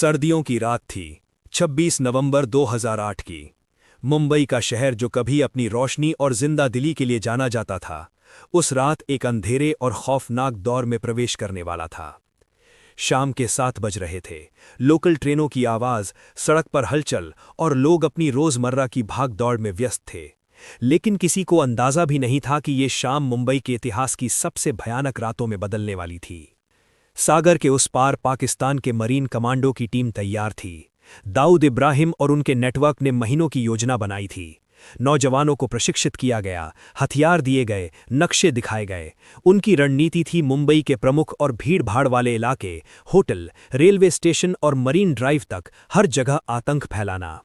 सर्दियों की रात थी, 26 नवंबर 2008 की। मुंबई का शहर जो कभी अपनी रोशनी और जिंदा दिली के लिए जाना जाता था, उस रात एक अंधेरे और खौफनाक दौर में प्रवेश करने वाला था। शाम के 7 बज रहे थे। लोकल ट्रेनों की आवाज, सड़क पर हलचल और लोग अपनी रोजमर्रा की भाग दौड़ में व्यस्त थे। लेकिन किसी को अंदाजा भी नहीं था कि ये शाम मुंबई के इतिहास की सबसे भयानक रातों में बदलने वाली थी। सागर के उस पार पाकिस्तान के मरीन कमांडो की टीम तैयार थी। दाऊद इब्राहिम और उनके नेटवर्क ने महीनों की योजना बनाई थी। नौजवानों को प्रशिक्षित किया गया, हथियार दिए गए, नक्शे दिखाए गए। उनकी रणनीति थी मुंबई के प्रमुख और भीड़-भाड़ वाले इलाके, होटल, रेलवे स्टेशन और मरीन ड्राइव तक हर जगह आतंक फैलाना।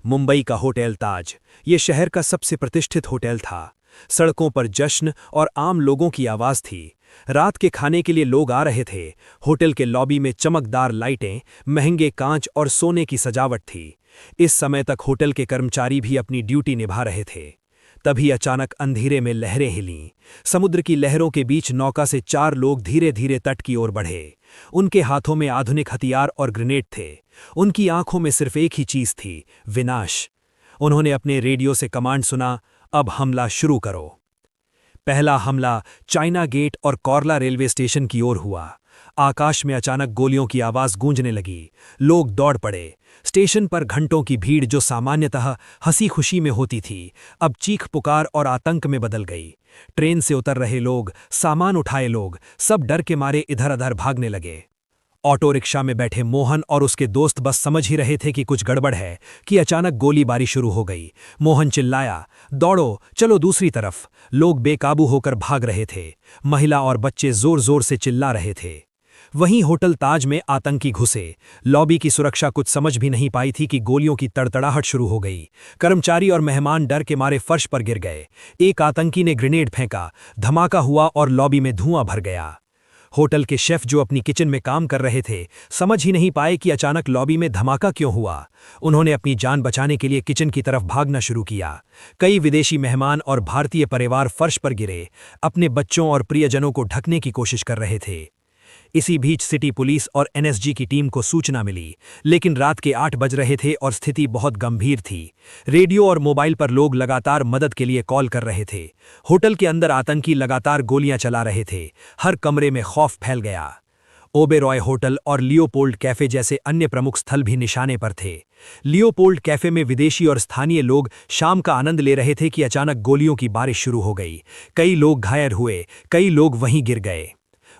मुंबई का होटल ताज, ये शहर का सबसे प्रतिष्ठित होटल था। सड़कों पर जश्न और आम लोगों की आवाज थी। रात के खाने के लिए लोग आ रहे थे। होटल के लॉबी में चमकदार लाइटें, महंगे कांच और सोने की सजावट थी। इस समय तक होटल के कर्मचारी भी अपनी ड्यूटी निभा रहे थे। तभी अचानक अंधेरे में लहरें हिलीं। समुद्र की लहरों के बीच नौका से 4 लोग धीरे धीरे तट की ओर बढ़े। उनके हाथों में आधुनिक हथियार और ग्रेनेड थे। उनकी आंखों में सिर्फ एक ही चीज थी, विनाश। उन्होंने अपने रेडियो से कमांड सुना, अब हमला शुरू करो। पहला हमला चाइना गेट और कौरला रेलवे स्टेशन की ओर हुआ। आकाश में अचानक गोलियों की आवाज गूंजने लगी। लोग दौड़ पड़े। स्टेशन पर घंटों की भीड़ जो सामान्यतः हंसी खुशी में होती थी, अब चीख पुकार और आतंक में बदल गई। ट्रेन से उतर रहे लोग, सामान उठाए लोग, सब डर के मारे इधर उधर भागने लगे। ऑटो रिक्शा में बैठे मोहन और उसके दोस्त बस समझ ही रहे थे कि कुछ गड़बड़ है कि अचानक गोलीबारी शुरू हो गई। मोहन चिल्लाया, दौड़ो, चलो दूसरी तरफ। लोग बेकाबू होकर भाग रहे थे। महिला और बच्चे जोर जोर से चिल्ला रहे थे। वहीं होटल ताज में आतंकी घुसे। लॉबी की सुरक्षा कुछ समझ भी नहीं पाई थी कि गोलियों की तड़तड़ाहट शुरू हो गई। कर्मचारी और मेहमान डर के मारे फर्श पर गिर गए। एक आतंकी ने ग्रेनेड फेंका, धमाका हुआ और लॉबी में धुआं भर गया। होटल के शेफ जो अपनी किचन में काम कर रहे थे, समझ ही नहीं पाए कि अचानक लॉबी में धमाका क्यों हुआ। उन्होंने अपनी जान बचाने के लिए किचन की तरफ भागना शुरू किया। कई विदेशी मेहमान और भारतीय परिवार फर्श पर गिरे, अपने बच्चों और प्रियजनों को ढकने की कोशिश कर रहे थे। इसी बीच सिटी पुलिस और एनएसजी की टीम को सूचना मिली, लेकिन रात के 8 बज रहे थे और स्थिति बहुत गंभीर थी। रेडियो और मोबाइल पर लोग लगातार मदद के लिए कॉल कर रहे थे। होटल के अंदर आतंकी लगातार गोलियां चला रहे थे। हर कमरे में खौफ फैल गया। ओबेरॉय होटल और लियोपोल्ड कैफे जैसे अन्य प्रमुख स्थल भी निशाने पर थे। लियोपोल्ड कैफे में विदेशी और स्थानीय लोग शाम का आनंद ले रहे थे कि अचानक गोलियों की बारिश शुरू हो गई। कई लोग घायल हुए, कई लोग वहीं गिर गए।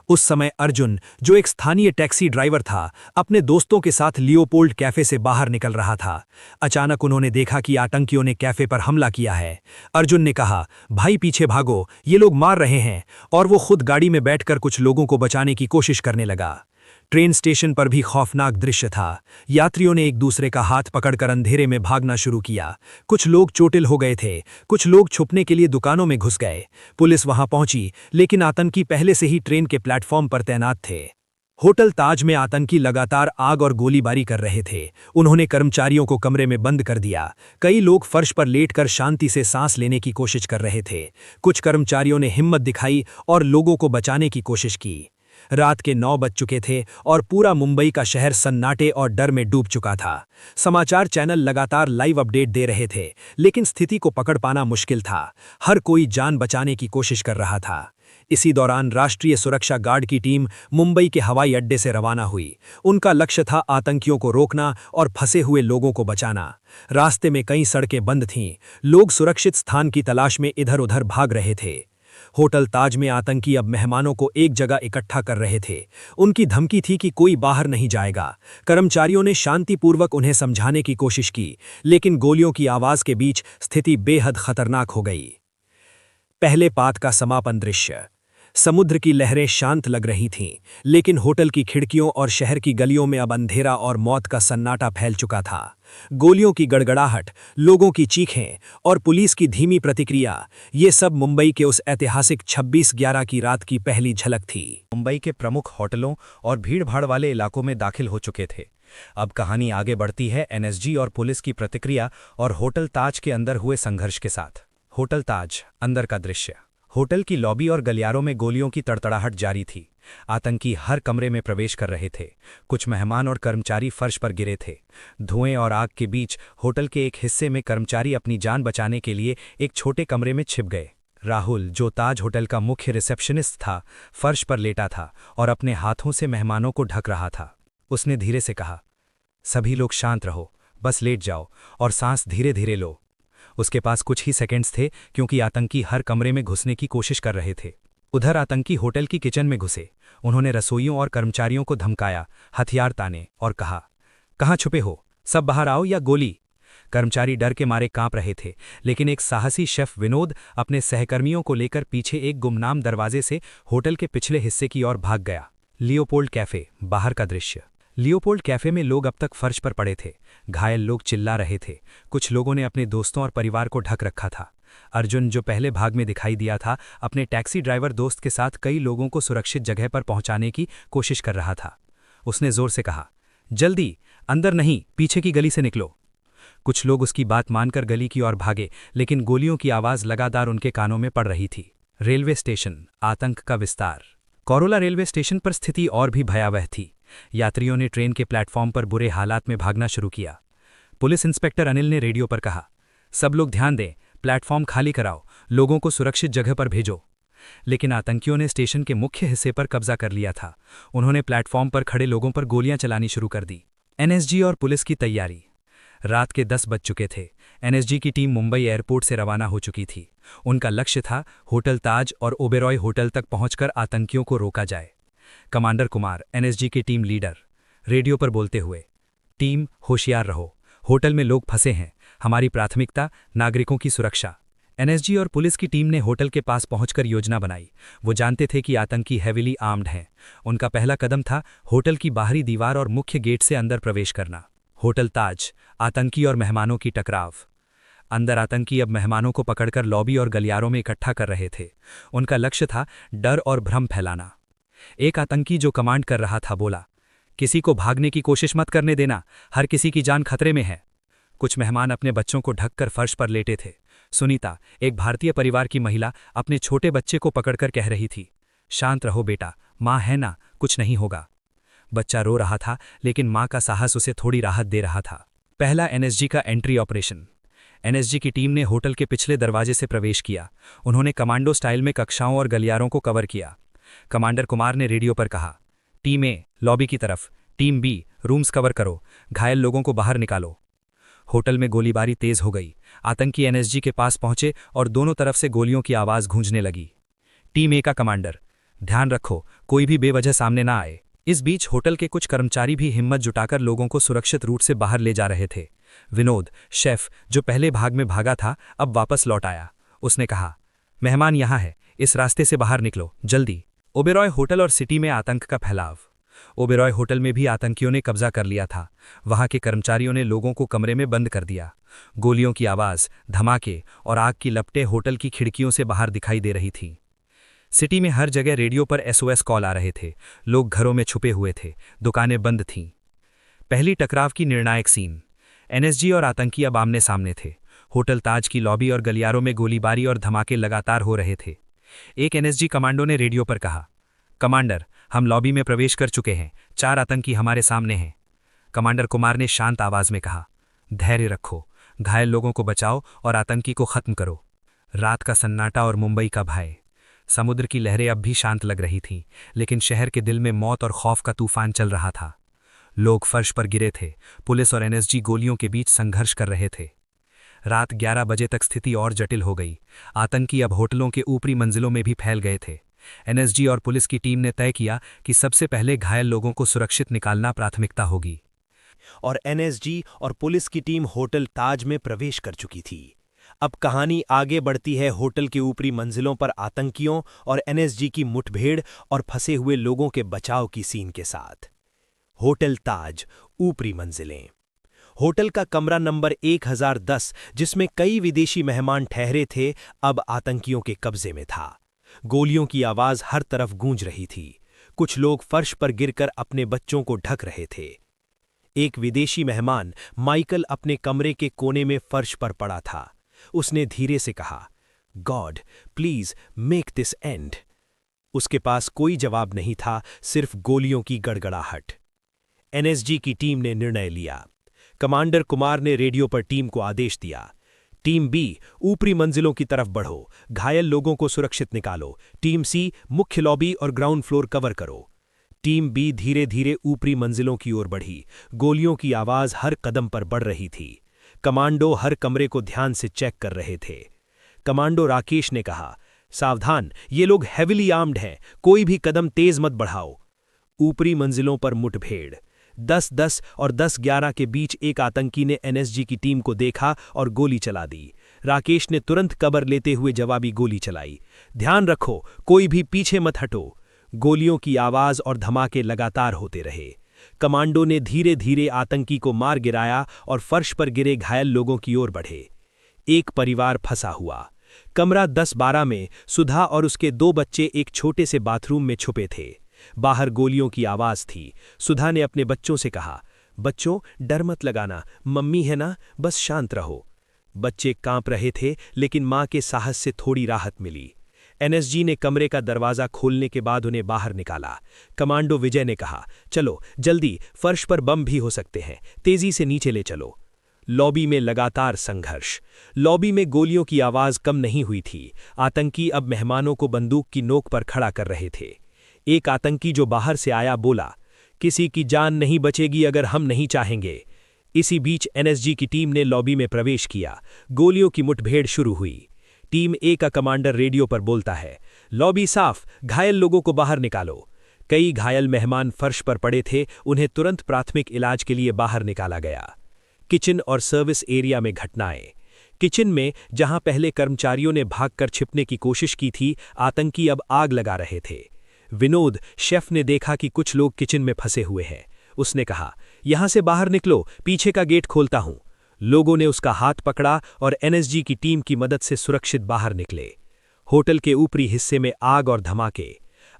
उस समय अर्जुन, जो एक स्थानीय टैक्सी ड्राइवर था, अपने दोस्तों के साथ लियोपोल्ड कैफे से बाहर निकल रहा था। अचानक उन्होंने देखा कि आतंकियों ने कैफे पर हमला किया है। अर्जुन ने कहा, भाई पीछे भागो, ये लोग मार रहे हैं, और वो खुद गाड़ी में बैठकर कुछ लोगों को बचाने की कोशिश करने लगा। ट्रेन स्टेशन पर भी खौफनाक दृश्य था। यात्रियों ने एक दूसरे का हाथ पकड़कर अंधेरे में भागना शुरू किया। कुछ लोग चोटिल हो गए थे, कुछ लोग छुपने के लिए दुकानों में घुस गए। पुलिस वहां पहुंची, लेकिन आतंकी पहले से ही ट्रेन के प्लेटफॉर्म पर तैनात थे। होटल ताज में आतंकी लगातार आग और गोलीबारी कर रहे थे। उन्होंने कर्मचारियों को कमरे में बंद कर दिया। कई लोग फर्श पर लेटकर शांति से सांस लेने की कोशिश कर रहे थे। कुछ कर्मचारियों ने हिम्मत दिखाई और लोगों को बचाने की कोशिश की। रात के 9 बज चुके थे और पूरा मुंबई का शहर सन्नाटे और डर में डूब चुका था। समाचार चैनल लगातार लाइव अपडेट दे रहे थे, लेकिन स्थिति को पकड़ पाना मुश्किल था। हर कोई जान बचाने की कोशिश कर रहा था। इसी दौरान राष्ट्रीय सुरक्षा गार्ड की टीम मुंबई के हवाई अड्डे से रवाना हुई। उनका लक्ष्य था आतंकियों को रोकना और फंसे हुए लोगों को बचाना। रास्ते में कई सड़कें बंद थीं। लोग सुरक्षित स्थान की तलाश में इधर उधर भाग रहे थे। होटल ताज में आतंकी अब मेहमानों को एक जगह इकट्ठा कर रहे थे। उनकी धमकी थी कि कोई बाहर नहीं जाएगा। कर्मचारियों ने शांतिपूर्वक उन्हें समझाने की कोशिश की, लेकिन गोलियों की आवाज के बीच स्थिति बेहद खतरनाक हो गई। पहले पात का समापन दृश्य। समुद्र की लहरें शांत लग रही थीं, लेकिन होटल की खिड़कियों और शहर की गलियों में अब अंधेरा और मौत का सन्नाटा फैल चुका था। गोलियों की गड़गड़ाहट, लोगों की चीखें और पुलिस की धीमी प्रतिक्रिया, ये सब मुंबई के उस ऐतिहासिक 26/11 की रात की पहली झलक थी। मुंबई के प्रमुख होटलों और भीड़भाड़ वाले इलाकों में दाखिल हो चुके थे। अब कहानी आगे बढ़ती है एनएसजी और पुलिस की प्रतिक्रिया और होटल ताज के अंदर हुए संघर्ष के साथ। होटल ताज अंदर का दृश्य। होटल की लॉबी और गलियारों में गोलियों की तड़तड़ाहट जारी थी। आतंकी हर कमरे में प्रवेश कर रहे थे। कुछ मेहमान और कर्मचारी फर्श पर गिरे थे। धुएं और आग के बीच होटल के एक हिस्से में कर्मचारी अपनी जान बचाने के लिए एक छोटे कमरे में छिप गए। राहुल, जो ताज होटल का मुख्य रिसेप्शनिस्ट था, फर्श पर लेटा था और अपने हाथों से मेहमानों को ढक रहा था। उसने धीरे से कहा, सभी लोग शांत रहो, बस लेट जाओ और सांस धीरे धीरे लो। उसके पास कुछ ही सेकंड्स थे क्योंकि आतंकी हर कमरे में घुसने की कोशिश कर रहे थे। उधर आतंकी होटल की किचन में घुसे। उन्होंने रसोइयों और कर्मचारियों को धमकाया, हथियार ताने और कहा, कहाँ छुपे हो, सब बाहर आओ या गोली। कर्मचारी डर के मारे कांप रहे थे, लेकिन एक साहसी शेफ विनोद अपने सहकर्मियों को लेकर पीछे एक गुमनाम दरवाजे से होटल के पिछले हिस्से की ओर भाग गया। लियोपोल्ड कैफे, बाहर का दृश्य। लियोपोल्ड कैफे में लोग अब तक फर्श पर पड़े थे। घायल लोग चिल्ला रहे थे। कुछ लोगों ने अपने दोस्तों और परिवार को ढक रखा था। अर्जुन, जो पहले भाग में दिखाई दिया था, अपने टैक्सी ड्राइवर दोस्त के साथ कई लोगों को सुरक्षित जगह पर पहुंचाने की कोशिश कर रहा था। उसने जोर से कहा, जल्दी, अंदर नहीं, पीछे की गली से निकलो। कुछ लोग उसकी बात मानकर गली की ओर भागे, लेकिन गोलियों की आवाज लगातार उनके कानों में पड़ रही थी। रेलवे स्टेशन, आतंक का विस्तार। कोरोला रेलवे स्टेशन पर स्थिति और भी भयावह थी। यात्रियों ने ट्रेन के प्लेटफॉर्म पर बुरे हालात में भागना शुरू किया। पुलिस इंस्पेक्टर अनिल ने रेडियो पर कहा, सब लोग ध्यान दें, प्लेटफॉर्म खाली कराओ, लोगों को सुरक्षित जगह पर भेजो। लेकिन आतंकियों ने स्टेशन के मुख्य हिस्से पर कब्जा कर लिया था। उन्होंने प्लेटफॉर्म पर खड़े लोगों पर गोलियां चलानी शुरू कर दी। एनएसजी और पुलिस की तैयारी। रात के 10 बज चुके थे। एनएसजी की टीम मुंबई एयरपोर्ट से रवाना हो चुकी थी। उनका लक्ष्य था होटल ताज और ओबेरॉय होटल तक पहुंचकर आतंकियों को रोका जाए। कमांडर कुमार, एनएसजी के टीम लीडर, रेडियो पर बोलते हुए, टीम होशियार रहो, होटल में लोग फंसे हैं, हमारी प्राथमिकता नागरिकों की सुरक्षा। एनएसजी और पुलिस की टीम ने होटल के पास पहुंचकर योजना बनाई। वो जानते थे कि आतंकी हेविली आर्म्ड हैं। उनका पहला कदम था होटल की बाहरी दीवार और मुख्य गेट से अंदर प्रवेश करना। होटल ताज, आतंकी और मेहमानों की टकराव। अंदर आतंकी अब मेहमानों को पकड़कर लॉबी और गलियारों में इकट्ठा कर रहे थे। उनका लक्ष्य था डर और भ्रम फैलाना। एक आतंकी जो कमांड कर रहा था बोला, किसी को भागने की कोशिश मत करने देना, हर किसी की जान खतरे में है। कुछ मेहमान अपने बच्चों को ढककर फर्श पर लेटे थे। सुनीता, एक भारतीय परिवार की महिला, अपने छोटे बच्चे को पकड़कर कह रही थी, शांत रहो बेटा, माँ है ना, कुछ नहीं होगा। बच्चा रो रहा था, लेकिन माँ का साहस उसे थोड़ी राहत दे रहा था। पहला एनएसजी का एंट्री ऑपरेशन। एनएसजी की टीम ने होटल के पिछले दरवाजे से प्रवेश किया। उन्होंने कमांडो स्टाइल में कक्षाओं और गलियारों को कवर किया। कमांडर कुमार ने रेडियो पर कहा, टीम ए लॉबी की तरफ, टीम बी रूम्स कवर करो, घायल लोगों को बाहर निकालो। होटल में गोलीबारी तेज हो गई। आतंकी एनएसजी के पास पहुंचे और दोनों तरफ से गोलियों की आवाज गूंजने लगी। टीम ए का कमांडर, ध्यान रखो, कोई भी बेवजह सामने ना आए। इस बीच होटल के कुछ कर्मचारी भी हिम्मत जुटाकर लोगों को सुरक्षित रूट से बाहर ले जा रहे थे। विनोद, शेफ, जो पहले भाग में भागा था, अब वापस लौट आया। उसने कहा, मेहमान यहाँ है, इस रास्ते से बाहर निकलो, जल्दी। ओबेरॉय होटल और सिटी में आतंक का फैलाव। ओबेरॉय होटल में भी आतंकियों ने कब्जा कर लिया था। वहां के कर्मचारियों ने लोगों को कमरे में बंद कर दिया। गोलियों की आवाज, धमाके और आग की लपटें होटल की खिड़कियों से बाहर दिखाई दे रही थीं। सिटी में हर जगह रेडियो पर एसओएस कॉल आ रहे थे। लोग घरों में छुपे हुए थे, दुकानें बंद थीं। पहली टकराव की निर्णायक सीन। एनएसजी और आतंकी अब आमने सामने थे। होटल ताज की लॉबी और गलियारों में गोलीबारी और धमाके लगातार हो रहे थे। एक एनएसजी कमांडो ने रेडियो पर कहा, कमांडर, हम लॉबी में प्रवेश कर चुके हैं, 4 आतंकी हमारे सामने हैं। कमांडर कुमार ने शांत आवाज में कहा, धैर्य रखो, घायल लोगों को बचाओ और आतंकी को खत्म करो। रात का सन्नाटा और मुंबई का भय। समुद्र की लहरें अब भी शांत लग रही थीं, लेकिन शहर के दिल में मौत और खौफ का तूफान चल रहा था। लोग फर्श पर गिरे थे। पुलिस और एनएसजी गोलियों के बीच संघर्ष कर रहे थे। रात 11 बजे तक स्थिति और जटिल हो गई। आतंकी अब होटलों के ऊपरी मंजिलों में भी फैल गए थे। एनएसजी और पुलिस की टीम ने तय किया कि सबसे पहले घायल लोगों को सुरक्षित निकालना प्राथमिकता होगी। और एनएसजी और पुलिस की टीम होटल ताज में प्रवेश कर चुकी थी। अब कहानी आगे बढ़ती है होटल के ऊपरी मंजिलों पर आतंकियों और एनएसजी की मुठभेड़ और फंसे हुए लोगों के बचाव की सीन के साथ। होटल ताज, ऊपरी मंजिलें। होटल का कमरा नंबर 1010, जिसमें कई विदेशी मेहमान ठहरे थे, अब आतंकियों के कब्जे में था। गोलियों की आवाज हर तरफ गूंज रही थी। कुछ लोग फर्श पर गिरकर अपने बच्चों को ढक रहे थे। एक विदेशी मेहमान माइकल अपने कमरे के कोने में फर्श पर पड़ा था। उसने धीरे से कहा, God please make this and. उसके पास कोई जवाब नहीं था, सिर्फ गोलियों की गड़गड़ाहट। एनएसजी की टीम ने निर्णय लिया। कमांडर कुमार ने रेडियो पर टीम को आदेश दिया, टीम बी ऊपरी मंजिलों की तरफ बढ़ो, घायल लोगों को सुरक्षित निकालो। टीम सी मुख्य लॉबी और ग्राउंड फ्लोर कवर करो। टीम बी धीरे धीरे ऊपरी मंजिलों की ओर बढ़ी। गोलियों की आवाज हर कदम पर बढ़ रही थी। कमांडो हर कमरे को ध्यान से चेक कर रहे थे। कमांडो राकेश ने कहा, सावधान, ये लोग हेविली आर्म्ड हैं, कोई भी कदम तेज मत बढ़ाओ। ऊपरी मंजिलों पर मुठभेड़। 10-10 और 10-11 के बीच एक आतंकी ने एनएसजी की टीम को देखा और गोली चला दी। राकेश ने तुरंत कवर लेते हुए जवाबी गोली चलाई। ध्यान रखो, कोई भी पीछे मत हटो। गोलियों की आवाज और धमाके लगातार होते रहे। कमांडो ने धीरे धीरे आतंकी को मार गिराया और फर्श पर गिरे घायल लोगों की ओर बढ़े। एक परिवार फंसा हुआ। कमरा 10-12 में सुधा और उसके 2 बच्चे एक छोटे से बाथरूम में छुपे थे। बाहर गोलियों की आवाज थी। सुधा ने अपने बच्चों से कहा, बच्चों डर मत लगाना, मम्मी है ना, बस शांत रहो। बच्चे कांप रहे थे, लेकिन मां के साहस से थोड़ी राहत मिली। एनएसजी ने कमरे का दरवाजा खोलने के बाद उन्हें बाहर निकाला। कमांडो विजय ने कहा, चलो जल्दी, फर्श पर बम भी हो सकते हैं, तेजी से नीचे ले चलो। लॉबी में लगातार संघर्ष। लॉबी में गोलियों की आवाज कम नहीं हुई थी। आतंकी अब मेहमानों को बंदूक की नोक पर खड़ा कर रहे थे। एक आतंकी जो बाहर से आया बोला, किसी की जान नहीं बचेगी अगर हम नहीं चाहेंगे। इसी बीच एनएसजी की टीम ने लॉबी में प्रवेश किया। गोलियों की मुठभेड़ शुरू हुई। टीम ए का कमांडर रेडियो पर बोलता है, लॉबी साफ, घायल लोगों को बाहर निकालो। कई घायल मेहमान फर्श पर पड़े थे, उन्हें तुरंत प्राथमिक इलाज के लिए बाहर निकाला गया। किचन और सर्विस एरिया में घटनाएं। किचन में, जहां पहले कर्मचारियों ने भागकर छिपने की कोशिश की थी, आतंकी अब आग लगा रहे थे। विनोद शेफ ने देखा कि कुछ लोग किचन में फंसे हुए हैं। उसने कहा, यहां से बाहर निकलो, पीछे का गेट खोलता हूं। लोगों ने उसका हाथ पकड़ा और एनएसजी की टीम की मदद से सुरक्षित बाहर निकले। होटल के ऊपरी हिस्से में आग और धमाके।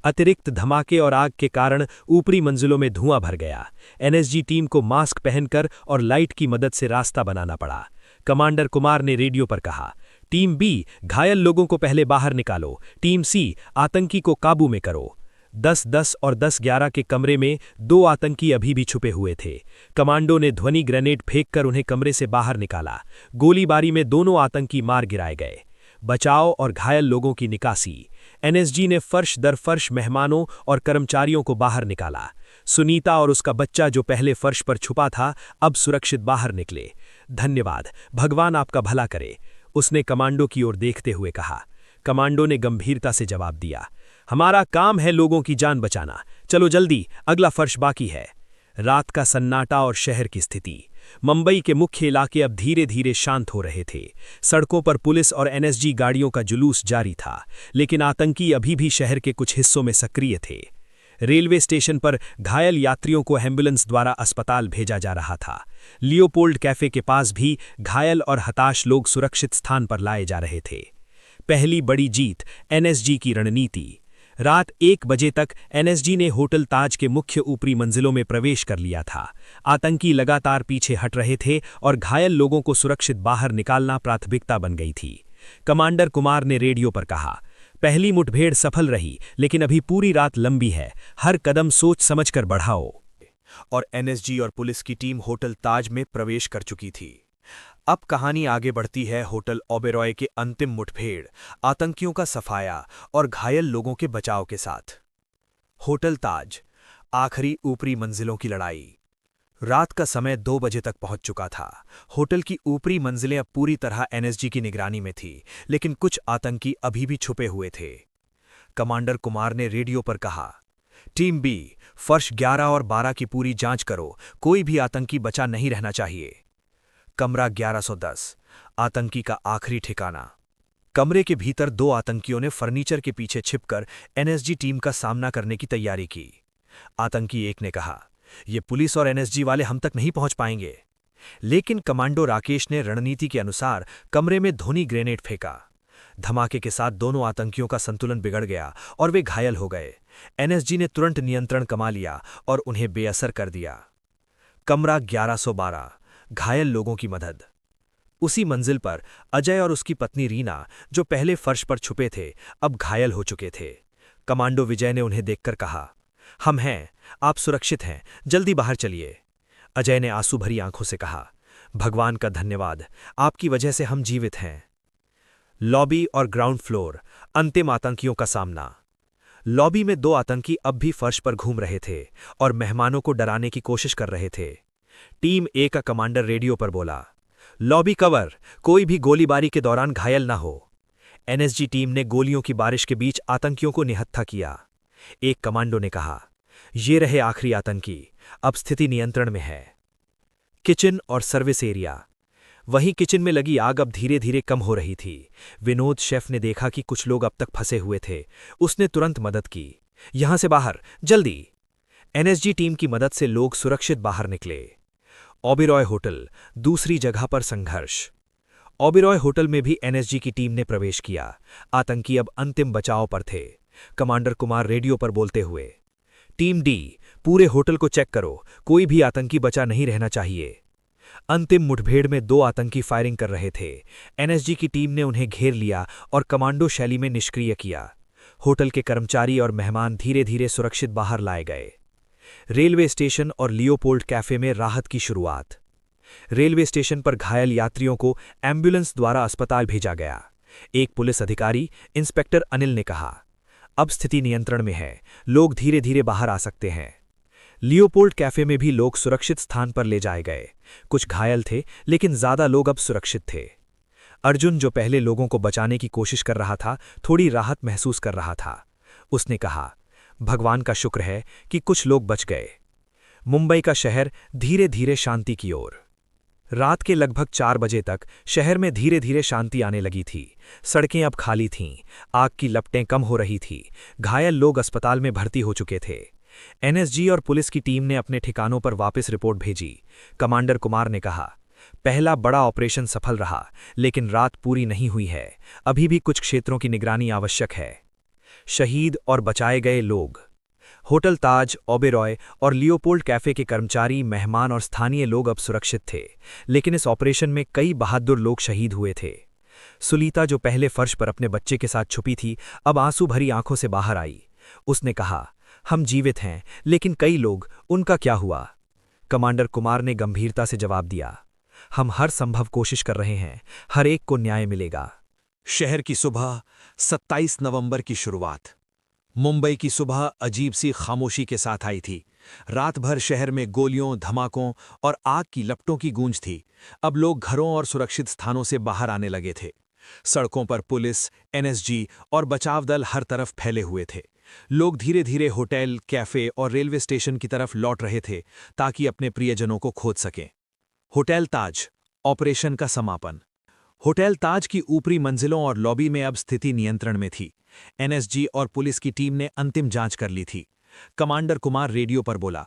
अतिरिक्त धमाके और आग के कारण ऊपरी मंजिलों में धुआं भर गया। एनएसजी टीम को मास्क पहनकर और लाइट की मदद से रास्ता बनाना पड़ा। कमांडर कुमार ने रेडियो पर कहा, टीम बी घायल लोगों को पहले बाहर निकालो। टीम सी आतंकी को काबू में करो। 10-10 और 10-11 के कमरे में 2 आतंकी अभी भी छुपे हुए थे। कमांडो ने ध्वनि ग्रेनेड फेंककर उन्हें कमरे से बाहर निकाला। गोलीबारी में दोनों आतंकी मार गिराए गए। बचाव और घायल लोगों की निकासी। एनएसजी ने फर्श दर फर्श मेहमानों और कर्मचारियों को बाहर निकाला। सुनीता और उसका बच्चा जो पहले फर्श पर छुपा था, अब सुरक्षित बाहर निकले। धन्यवाद, भगवान आपका भला करे, उसने कमांडो की ओर देखते हुए कहा। कमांडो ने गंभीरता से जवाब दिया, हमारा काम है लोगों की जान बचाना, चलो जल्दी, अगला फर्श बाकी है। रात का सन्नाटा और शहर की स्थिति। मुंबई के मुख्य इलाके अब धीरे धीरे शांत हो रहे थे। सड़कों पर पुलिस और एनएसजी गाड़ियों का जुलूस जारी था, लेकिन आतंकी अभी भी शहर के कुछ हिस्सों में सक्रिय थे। रेलवे स्टेशन पर घायल यात्रियों को एम्बुलेंस द्वारा अस्पताल भेजा जा रहा था। लियोपोल्ड कैफे के पास भी घायल और हताश लोग सुरक्षित स्थान पर लाए जा रहे थे। पहली बड़ी जीत, एनएसजी की रणनीति। रात 1 बजे तक एनएसजी ने होटल ताज के मुख्य ऊपरी मंजिलों में प्रवेश कर लिया था। आतंकी लगातार पीछे हट रहे थे और घायल लोगों को सुरक्षित बाहर निकालना प्राथमिकता बन गई थी। कमांडर कुमार ने रेडियो पर कहा, पहली मुठभेड़ सफल रही, लेकिन अभी पूरी रात लंबी है, हर कदम सोच समझकर बढ़ाओ। और एनएसजी और पुलिस की टीम होटल ताज में प्रवेश कर चुकी थी। अब कहानी आगे बढ़ती है होटल ओबेरॉय के अंतिम मुठभेड़, आतंकियों का सफाया और घायल लोगों के बचाव के साथ। होटल ताज, आखिरी ऊपरी मंजिलों की लड़ाई। रात का समय 2 बजे तक पहुंच चुका था। होटल की ऊपरी मंजिलें अब पूरी तरह एनएसजी की निगरानी में थी, लेकिन कुछ आतंकी अभी भी छुपे हुए थे। कमांडर कुमार ने रेडियो पर कहा, टीम बी, फर्श 11 और 12 की पूरी जांच करो, कोई भी आतंकी बचा नहीं रहना चाहिए। कमरा 1110, आतंकी का आखिरी ठिकाना। कमरे के भीतर 2 आतंकियों ने फर्नीचर के पीछे छिपकर एनएसजी टीम का सामना करने की तैयारी की। आतंकी एक ने कहा, ये पुलिस और एनएसजी वाले हम तक नहीं पहुंच पाएंगे। लेकिन कमांडो राकेश ने रणनीति के अनुसार कमरे में ध्वनि ग्रेनेड फेंका। धमाके के साथ दोनों आतंकियों का संतुलन बिगड़ गया और वे घायल हो गए। एनएसजी ने तुरंत नियंत्रण कमा लिया और उन्हें बेअसर कर दिया। कमरा 1112, घायल लोगों की मदद। उसी मंजिल पर अजय और उसकी पत्नी रीना, जो पहले फर्श पर छुपे थे, अब घायल हो चुके थे। कमांडो विजय ने उन्हें देखकर कहा, हम हैं, आप सुरक्षित हैं, जल्दी बाहर चलिए। अजय ने आंसू भरी आंखों से कहा, भगवान का धन्यवाद, आपकी वजह से हम जीवित हैं। लॉबी और ग्राउंड फ्लोर, अंतिम आतंकियों का सामना। लॉबी में 2 आतंकी अब भी फर्श पर घूम रहे थे और मेहमानों को डराने की कोशिश कर रहे थे। टीम ए का कमांडर रेडियो पर बोला, लॉबी कवर, कोई भी गोलीबारी के दौरान घायल ना हो। एनएसजी टीम ने गोलियों की बारिश के बीच आतंकियों को निहत्था किया। एक कमांडो ने कहा, ये रहे आखिरी आतंकी, अब स्थिति नियंत्रण में है। किचन और सर्विस एरिया। वहीं किचन में लगी आग अब धीरे धीरे कम हो रही थी। विनोद शेफ ने देखा कि कुछ लोग अब तक फंसे हुए थे। उसने तुरंत मदद की, यहां से बाहर, जल्दी। एनएसजी टीम की मदद से लोग सुरक्षित बाहर निकले। ओबेरॉय होटल, दूसरी जगह पर संघर्ष। ओबेरॉय होटल में भी एनएसजी की टीम ने प्रवेश किया। आतंकी अब अंतिम बचाव पर थे। कमांडर कुमार रेडियो पर बोलते हुए, टीम डी, पूरे होटल को चेक करो, कोई भी आतंकी बचा नहीं रहना चाहिए। अंतिम मुठभेड़ में 2 आतंकी फायरिंग कर रहे थे। एनएसजी की टीम ने उन्हें घेर लिया और कमांडो शैली में निष्क्रिय किया। होटल के कर्मचारी और मेहमान धीरे धीरे सुरक्षित बाहर लाए गए। रेलवे स्टेशन और लियोपोल्ड कैफे में राहत की शुरुआत। रेलवे स्टेशन पर घायल यात्रियों को एम्बुलेंस द्वारा अस्पताल भेजा गया। एक पुलिस अधिकारी, इंस्पेक्टर अनिल ने कहा, अब स्थिति नियंत्रण में है, लोग धीरे धीरे बाहर आ सकते हैं। लियोपोल्ड कैफे में भी लोग सुरक्षित स्थान पर ले जाए गए। कुछ घायल थे, लेकिन ज्यादा लोग अब सुरक्षित थे। अर्जुन, जो पहले लोगों को बचाने की कोशिश कर रहा था, थोड़ी राहत महसूस कर रहा था। उसने कहा, भगवान का शुक्र है कि कुछ लोग बच गए। मुंबई का शहर धीरे धीरे शांति की ओर। रात के लगभग 4 बजे तक शहर में धीरे धीरे शांति आने लगी थी। सड़कें अब खाली थीं, आग की लपटें कम हो रही थी, घायल लोग अस्पताल में भर्ती हो चुके थे। एनएसजी और पुलिस की टीम ने अपने ठिकानों पर वापस रिपोर्ट भेजी। कमांडर कुमार ने कहा, पहला बड़ा ऑपरेशन सफल रहा, लेकिन रात पूरी नहीं हुई है, अभी भी कुछ क्षेत्रों की निगरानी आवश्यक है। शहीद और बचाए गए लोग। होटल ताज, ओबेरॉय और लियोपोल्ड कैफे के कर्मचारी, मेहमान और स्थानीय लोग अब सुरक्षित थे, लेकिन इस ऑपरेशन में कई बहादुर लोग शहीद हुए थे। सुलीता, जो पहले फर्श पर अपने बच्चे के साथ छुपी थी, अब आंसू भरी आंखों से बाहर आई। उसने कहा, हम जीवित हैं, लेकिन कई लोग, उनका क्या हुआ? कमांडर कुमार ने गंभीरता से जवाब दिया, हम हर संभव कोशिश कर रहे हैं, हर एक को न्याय मिलेगा। शहर की सुबह, 27 नवंबर की शुरुआत। मुंबई की सुबह अजीब सी खामोशी के साथ आई थी। रात भर शहर में गोलियों, धमाकों और आग की लपटों की गूंज थी। अब लोग घरों और सुरक्षित स्थानों से बाहर आने लगे थे। सड़कों पर पुलिस, एनएसजी और बचाव दल हर तरफ फैले हुए थे। लोग धीरे धीरे होटल, कैफे और रेलवे स्टेशन की तरफ लौट रहे थे ताकि अपने प्रियजनों को खोज सकें। होटल ताज, ऑपरेशन का समापन। होटल ताज की ऊपरी मंजिलों और लॉबी में अब स्थिति नियंत्रण में थी। एनएसजी और पुलिस की टीम ने अंतिम जांच कर ली थी। कमांडर कुमार रेडियो पर बोला,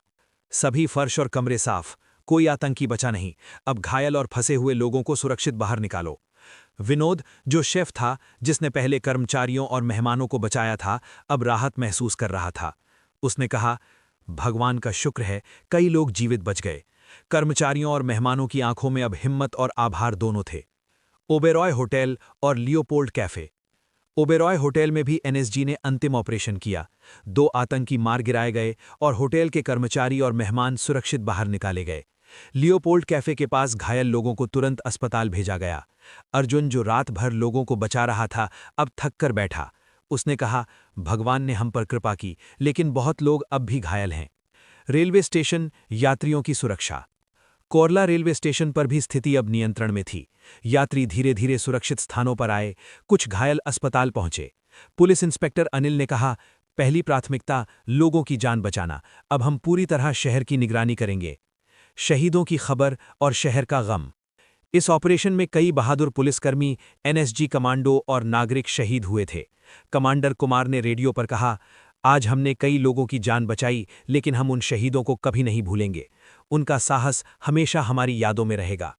सभी फर्श और कमरे साफ, कोई आतंकी बचा नहीं, अब घायल और फंसे हुए लोगों को सुरक्षित बाहर निकालो। विनोद, जो शेफ था, जिसने पहले कर्मचारियों और मेहमानों को बचाया था, अब राहत महसूस कर रहा था। उसने कहा, भगवान का शुक्र है, कई लोग जीवित बच गए। कर्मचारियों और मेहमानों की आंखों में अब हिम्मत और आभार दोनों थे। ओबेरॉय होटल और लियोपोल्ड कैफे। ओबेरॉय होटल में भी एनएसजी ने अंतिम ऑपरेशन किया। 2 आतंकी मार गिराए गए और होटल के कर्मचारी और मेहमान सुरक्षित बाहर निकाले गए। लियोपोल्ड कैफे के पास घायल लोगों को तुरंत अस्पताल भेजा गया। अर्जुन, जो रात भर लोगों को बचा रहा था, अब थक कर बैठा। उसने कहा, भगवान ने हम पर कृपा की, लेकिन बहुत लोग अब भी घायल हैं। रेलवे स्टेशन, यात्रियों की सुरक्षा। कोरला रेलवे स्टेशन पर भी स्थिति अब नियंत्रण में थी। यात्री धीरे धीरे सुरक्षित स्थानों पर आए, कुछ घायल अस्पताल पहुंचे। पुलिस इंस्पेक्टर अनिल ने कहा, पहली प्राथमिकता लोगों की जान बचाना, अब हम पूरी तरह शहर की निगरानी करेंगे। शहीदों की खबर और शहर का गम। इस ऑपरेशन में कई बहादुर पुलिसकर्मी, एनएसजी कमांडो और नागरिक शहीद हुए थे। कमांडर कुमार ने रेडियो पर कहा, आज हमने कई लोगों की जान बचाई, लेकिन हम उन शहीदों को कभी नहीं भूलेंगे। उनका साहस हमेशा हमारी यादों में रहेगा।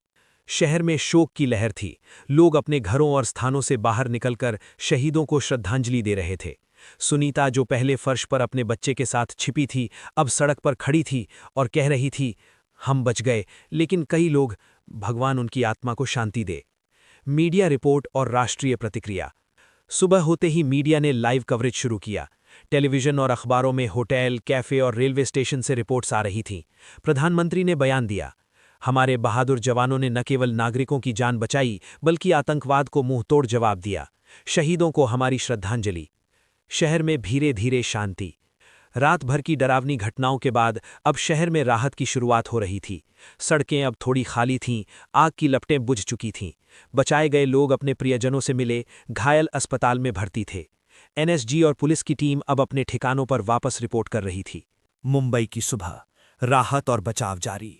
शहर में शोक की लहर थी। लोग अपने घरों और स्थानों से बाहर निकलकर शहीदों को श्रद्धांजलि दे रहे थे। सुनीता, जो पहले फर्श पर अपने बच्चे के साथ छिपी थी, अब सड़क पर खड़ी थी और कह रही थी, हम बच गए, लेकिन कई लोग, भगवान उनकी आत्मा को शांति दे। मीडिया रिपोर्ट और राष्ट्रीय प्रतिक्रिया। सुबह होते ही मीडिया ने लाइव कवरेज शुरू किया। टेलीविजन और अखबारों में होटल, कैफे और रेलवे स्टेशन से रिपोर्ट्स आ रही थीं। प्रधानमंत्री ने बयान दिया, हमारे बहादुर जवानों ने न केवल नागरिकों की जान बचाई बल्कि आतंकवाद को मुंहतोड़ जवाब दिया। शहीदों को हमारी श्रद्धांजलि। शहर में धीरे धीरे शांति। रात भर की डरावनी घटनाओं के बाद अब शहर में राहत की शुरुआत हो रही थी। सड़कें अब थोड़ी खाली थीं, आग की लपटें बुझ चुकी थीं। बचाए गए लोग अपने प्रियजनों से मिले, घायल अस्पताल में भर्ती थे। एनएसजी और पुलिस की टीम अब अपने ठिकानों पर वापस रिपोर्ट कर रही थी। मुंबई की सुबह, राहत और बचाव जारी।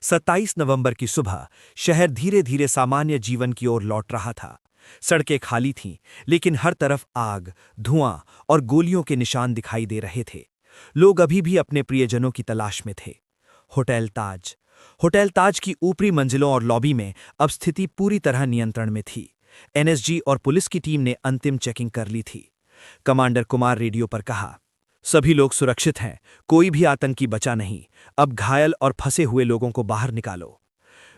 27 नवंबर की सुबह शहर धीरे धीरे सामान्य जीवन की ओर लौट रहा था। सड़कें खाली थीं, लेकिन हर तरफ आग, धुआं और गोलियों के निशान दिखाई दे रहे थे। लोग अभी भी अपने प्रियजनों की तलाश में थे। होटल ताज की ऊपरी मंजिलों और लॉबी में अब स्थिति पूरी तरह नियंत्रण में थी। एनएसजी और पुलिस की टीम ने अंतिम चेकिंग कर ली थी। कमांडर कुमार रेडियो पर कहा, सभी लोग सुरक्षित हैं, कोई भी आतंकी बचा नहीं। अब घायल और फंसे हुए लोगों को बाहर निकालो।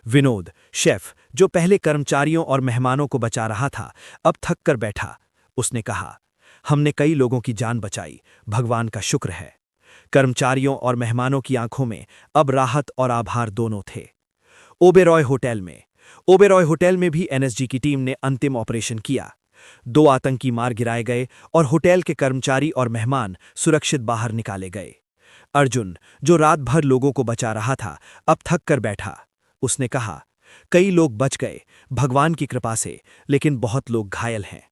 विनोद, शेफ, जो पहले कर्मचारियों और मेहमानों को बचा रहा था, अब थक कर बैठा। उसने कहा, हमने कई लोगों की जान बचाई, भगवान का शुक्र है। कर्मचारियों और मेहमानों की आंखों में अब राहत और आभार दोनों थे। ओबेरॉय होटल में भी एनएसजी की टीम ने अंतिम ऑपरेशन किया। 2 आतंकी मार गिराए गए और होटल के कर्मचारी और मेहमान सुरक्षित बाहर निकाले गए। अर्जुन, जो रात भर लोगों को बचा रहा था, अब थक कर बैठा। उसने कहा, कई लोग बच गए भगवान की कृपा से, लेकिन बहुत लोग घायल हैं।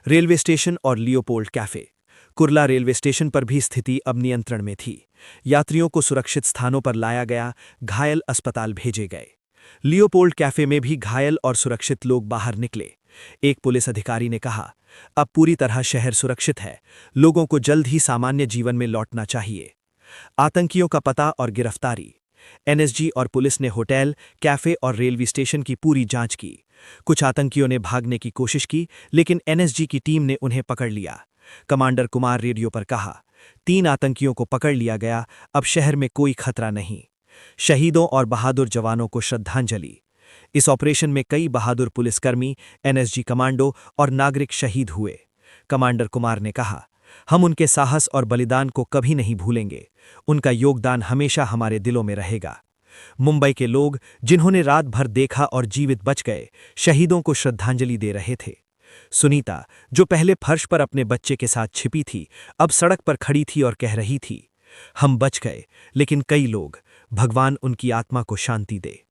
रेलवे स्टेशन और Leopold cafe. Kurla railway station पर भी स्थिति अब नियंत्रण में थी। यात्रियों को सुरक्षित स्थानों पर लाया गया, घायल अस्पताल भेजे गए। लियोपोल्ड कैफे में भी घायल और सुरक्षित लोग बाहर निकले। एक पुलिस अधिकारी ने कहा, अब पूरी तरह शहर सुरक्षित है, लोगों को जल्द ही सामान्य जीवन में लौटना चाहिए। आतंकियों का पता और गिरफ्तारी। एनएसजी और पुलिस ने होटल, कैफे और रेलवे स्टेशन की पूरी जांच की। कुछ आतंकियों ने भागने की कोशिश की, लेकिन एनएसजी की टीम ने उन्हें पकड़ लिया। कमांडर कुमार रेडियो पर कहा, 3 आतंकियों को पकड़ लिया गया, अब शहर में कोई खतरा नहीं। शहीदों और बहादुर जवानों को श्रद्धांजलि। इस ऑपरेशन में कई बहादुर पुलिसकर्मी, एनएसजी कमांडो और नागरिक शहीद हुए। कमांडर कुमार ने कहा, हम उनके साहस और बलिदान को कभी नहीं भूलेंगे। उनका योगदान हमेशा हमारे दिलों में रहेगा। मुंबई के लोग, जिन्होंने रात भर देखा और जीवित बच गए, शहीदों को श्रद्धांजलि दे रहे थे। सुनीता, जो पहले फर्श पर अपने बच्चे के साथ छिपी थी, अब सड़क पर खड़ी थी और कह रही थी, हम बच गए, लेकिन कई लोग, भगवान उनकी आत्मा को शांति दे।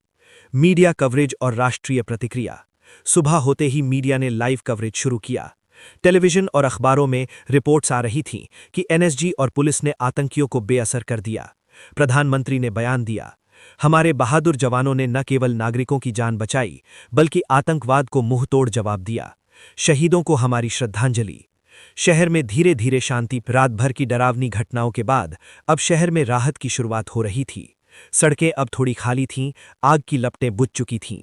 मीडिया कवरेज और राष्ट्रीय प्रतिक्रिया। सुबह होते ही मीडिया ने लाइव कवरेज शुरू किया। टेलीविजन और अखबारों में रिपोर्ट्स आ रही थीं कि एनएसजी और पुलिस ने आतंकियों को बेअसर कर दिया। प्रधानमंत्री ने बयान दिया, हमारे बहादुर जवानों ने न केवल नागरिकों की जान बचाई बल्कि आतंकवाद को मुंहतोड़ जवाब दिया। शहीदों को हमारी श्रद्धांजलि। शहर में धीरे धीरे शांति। रात भर की डरावनी घटनाओं के बाद अब शहर में राहत की शुरुआत हो रही थी। सड़कें अब थोड़ी खाली थीं, आग की लपटें बुझ चुकी थीं।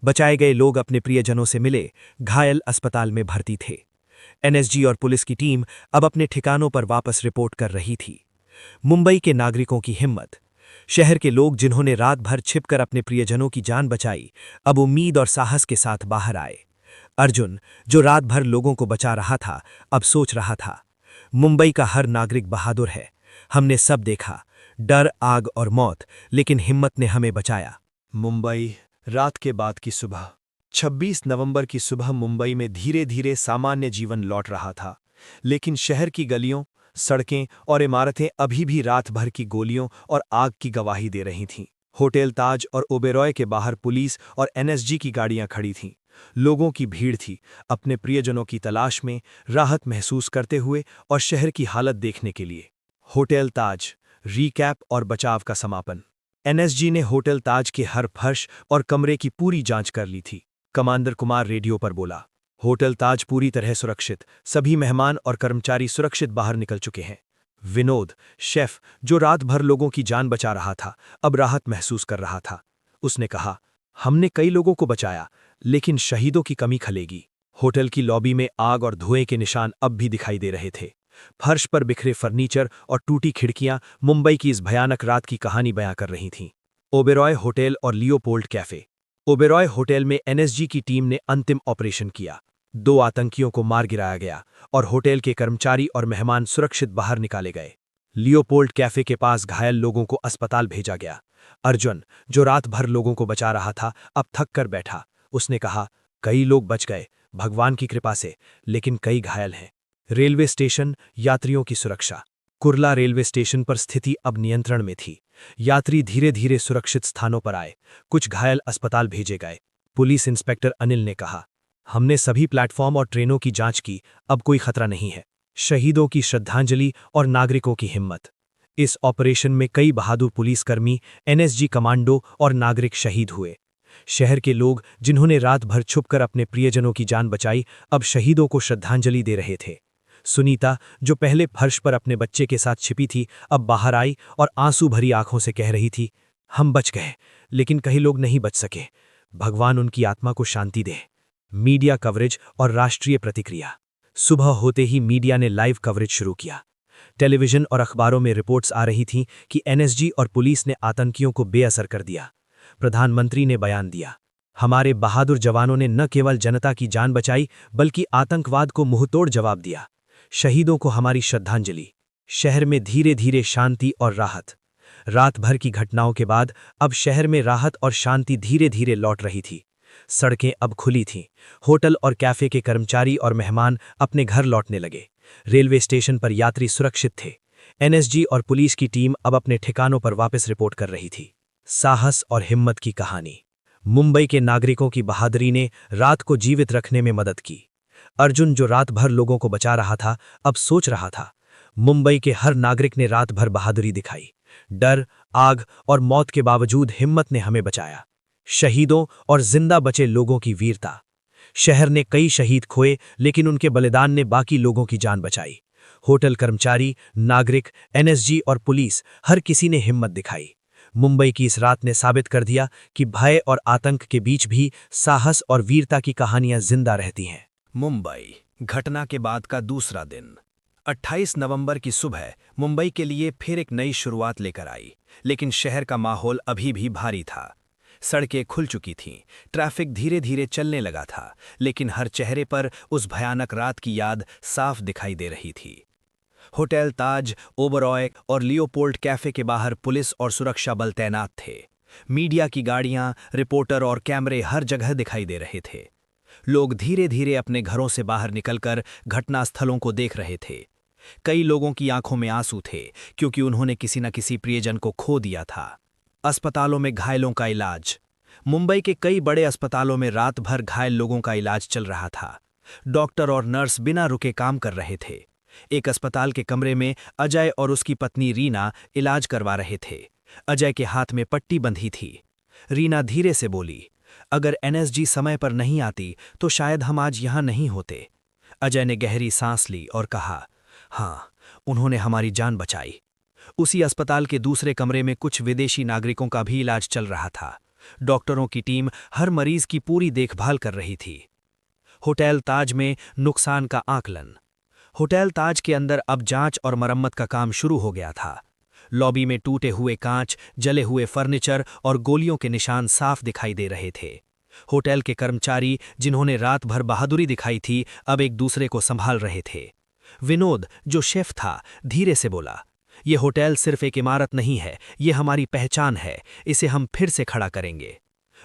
बचाए गए लोग अपने प्रियजनों से मिले, घायल अस्पताल में भर्ती थे। एनएसजी और पुलिस की टीम अब अपने ठिकानों पर वापस रिपोर्ट कर रही थी। मुंबई के नागरिकों की हिम्मत। शहर के लोग, जिन्होंने रात भर छिपकर अपने प्रियजनों की जान बचाई, अब उम्मीद और साहस के साथ बाहर आए। अर्जुन, जो रात भर लोगों को बचा रहा था, अब सोच रहा था, मुंबई का हर नागरिक बहादुर है। हमने सब देखा, डर, आग और मौत, लेकिन हिम्मत ने हमें बचाया। मुंबई, रात के बाद की सुबह। 26 नवंबर की सुबह मुंबई में धीरे धीरे सामान्य जीवन लौट रहा था, लेकिन शहर की गलियों, सड़कें और इमारतें अभी भी रात भर की गोलियों और आग की गवाही दे रही थीं। होटल ताज और ओबेरॉय के बाहर पुलिस और एनएसजी की गाड़ियां खड़ी थीं। लोगों की भीड़ थी, अपने प्रियजनों की तलाश में, राहत महसूस करते हुए और शहर की हालत देखने के लिए। होटल ताज, रीकैप और बचाव का समापन। एनएसजी ने होटल ताज के हर फर्श और कमरे की पूरी जांच कर ली थी। कमांडर कुमार रेडियो पर बोला, होटल ताज पूरी तरह सुरक्षित, सभी मेहमान और कर्मचारी सुरक्षित बाहर निकल चुके हैं। विनोद, शेफ, जो रात भर लोगों की जान बचा रहा था, अब राहत महसूस कर रहा था। उसने कहा, हमने कई लोगों को बचाया, लेकिन शहीदों की कमी खलेगी। होटल की लॉबी में आग और धुएं के निशान अब भी दिखाई दे रहे थे। फर्श पर बिखरे फर्नीचर और टूटी खिड़कियां मुंबई की इस भयानक रात की कहानी बयां कर रही थीं। ओबेरॉय होटल और लियोपोल्ड कैफे। ओबेरॉय होटल में एनएसजी की टीम ने अंतिम ऑपरेशन किया। 2 आतंकियों को मार गिराया गया और होटल के कर्मचारी और मेहमान सुरक्षित बाहर निकाले गए। लियोपोल्ड कैफे के पास घायल लोगों को अस्पताल भेजा गया। अर्जुन, जो रात भर लोगों को बचा रहा था, अब थक कर बैठा। उसने कहा, कई लोग बच गए भगवान की कृपा से, लेकिन कई घायल हैं। रेलवे स्टेशन, यात्रियों की सुरक्षा। कुर्ला रेलवे स्टेशन पर स्थिति अब नियंत्रण में थी। यात्री धीरे धीरे सुरक्षित स्थानों पर आए। कुछ घायल अस्पताल भेजे गए। पुलिस इंस्पेक्टर अनिल ने कहा, हमने सभी प्लेटफॉर्म और ट्रेनों की जांच की, अब कोई खतरा नहीं है। शहीदों की श्रद्धांजलि और नागरिकों की हिम्मत। इस ऑपरेशन में कई बहादुर पुलिसकर्मी, एनएसजी कमांडो और नागरिक शहीद हुए। शहर के लोग, जिन्होंने रात भर छुपकर अपने प्रियजनों की जान बचाई, अब शहीदों को श्रद्धांजलि दे रहे थे। सुनीता, जो पहले फर्श पर अपने बच्चे के साथ छिपी थी, अब बाहर आई और आंसू भरी आंखों से कह रही थी, हम बच गए, लेकिन कई लोग नहीं बच सके। भगवान उनकी आत्मा को शांति दे। मीडिया कवरेज और राष्ट्रीय प्रतिक्रिया। सुबह होते ही मीडिया ने लाइव कवरेज शुरू किया। टेलीविजन और अखबारों में रिपोर्ट्स आ रही थीं कि एनएसजी और पुलिस ने आतंकियों को बेअसर कर दिया। प्रधानमंत्री ने बयान दिया, हमारे बहादुर जवानों ने न केवल जनता की जान बचाई, बल्कि आतंकवाद को मुंहतोड़ जवाब दिया। शहीदों को हमारी श्रद्धांजलि। शहर में धीरे धीरे शांति और राहत। रात भर की घटनाओं के बाद अब शहर में राहत और शांति धीरे धीरे लौट रही थी। सड़कें अब खुली थीं। होटल और कैफे के कर्मचारी और मेहमान अपने घर लौटने लगे। रेलवे स्टेशन पर यात्री सुरक्षित थे। एनएसजी और पुलिस की टीम अब अपने ठिकानों पर वापस रिपोर्ट कर रही थी। साहस और हिम्मत की कहानी। मुंबई के नागरिकों की बहादुरी ने रात को जीवित रखने में मदद की। अर्जुन, जो रात भर लोगों को बचा रहा था, अब सोच रहा था, मुंबई के हर नागरिक ने रात भर बहादुरी दिखाई। डर, आग और मौत के बावजूद हिम्मत ने हमें बचाया। शहीदों और जिंदा बचे लोगों की वीरता। शहर ने कई शहीद खोए, लेकिन उनके बलिदान ने बाकी लोगों की जान बचाई। होटल कर्मचारी, नागरिक, एनएसजी और पुलिस, हर किसी ने हिम्मत दिखाई। मुंबई की इस रात ने साबित कर दिया कि भय और आतंक के बीच भी साहस और वीरता की कहानियां जिंदा रहती हैं। मुंबई, घटना के बाद का दूसरा दिन। 28 नवंबर की सुबह मुंबई के लिए फिर एक नई शुरुआत लेकर आई, लेकिन शहर का माहौल अभी भी भारी था। सड़कें खुल चुकी थीं, ट्रैफिक धीरे धीरे चलने लगा था, लेकिन हर चेहरे पर उस भयानक रात की याद साफ दिखाई दे रही थी। होटल ताज, ओबरॉय और लियोपोल्ड कैफे के बाहर पुलिस और सुरक्षा बल तैनात थे। मीडिया की गाड़ियां, रिपोर्टर और कैमरे हर जगह दिखाई दे रहे थे। लोग धीरे धीरे अपने घरों से बाहर निकलकर घटनास्थलों को देख रहे थे। कई लोगों की आंखों में आंसू थे, क्योंकि उन्होंने किसी न किसी प्रियजन को खो दिया था। अस्पतालों में घायलों का इलाज। मुंबई के कई बड़े अस्पतालों में रात भर घायल लोगों का इलाज चल रहा था। डॉक्टर और नर्स बिना रुके काम कर रहे थे। एक अस्पताल के कमरे में अजय और उसकी पत्नी रीना इलाज करवा रहे थे। अजय के हाथ में पट्टी बंधी थी। रीना धीरे से बोली, अगर एनएसजी समय पर नहीं आती तो शायद हम आज यहां नहीं होते। अजय ने गहरी सांस ली और कहा, हाँ, उन्होंने हमारी जान बचाई। उसी अस्पताल के दूसरे कमरे में कुछ विदेशी नागरिकों का भी इलाज चल रहा था। डॉक्टरों की टीम हर मरीज की पूरी देखभाल कर रही थी। होटल ताज में नुकसान का आकलन। होटल ताज के अंदर अब जांच और मरम्मत का काम शुरू हो गया था। लॉबी में टूटे हुए कांच, जले हुए फर्नीचर और गोलियों के निशान साफ दिखाई दे रहे थे। होटल के कर्मचारी, जिन्होंने रात भर बहादुरी दिखाई थी, अब एक दूसरे को संभाल रहे थे। विनोद, जो शेफ था, धीरे से बोला, ये होटल सिर्फ एक इमारत नहीं है, ये हमारी पहचान है, इसे हम फिर से खड़ा करेंगे।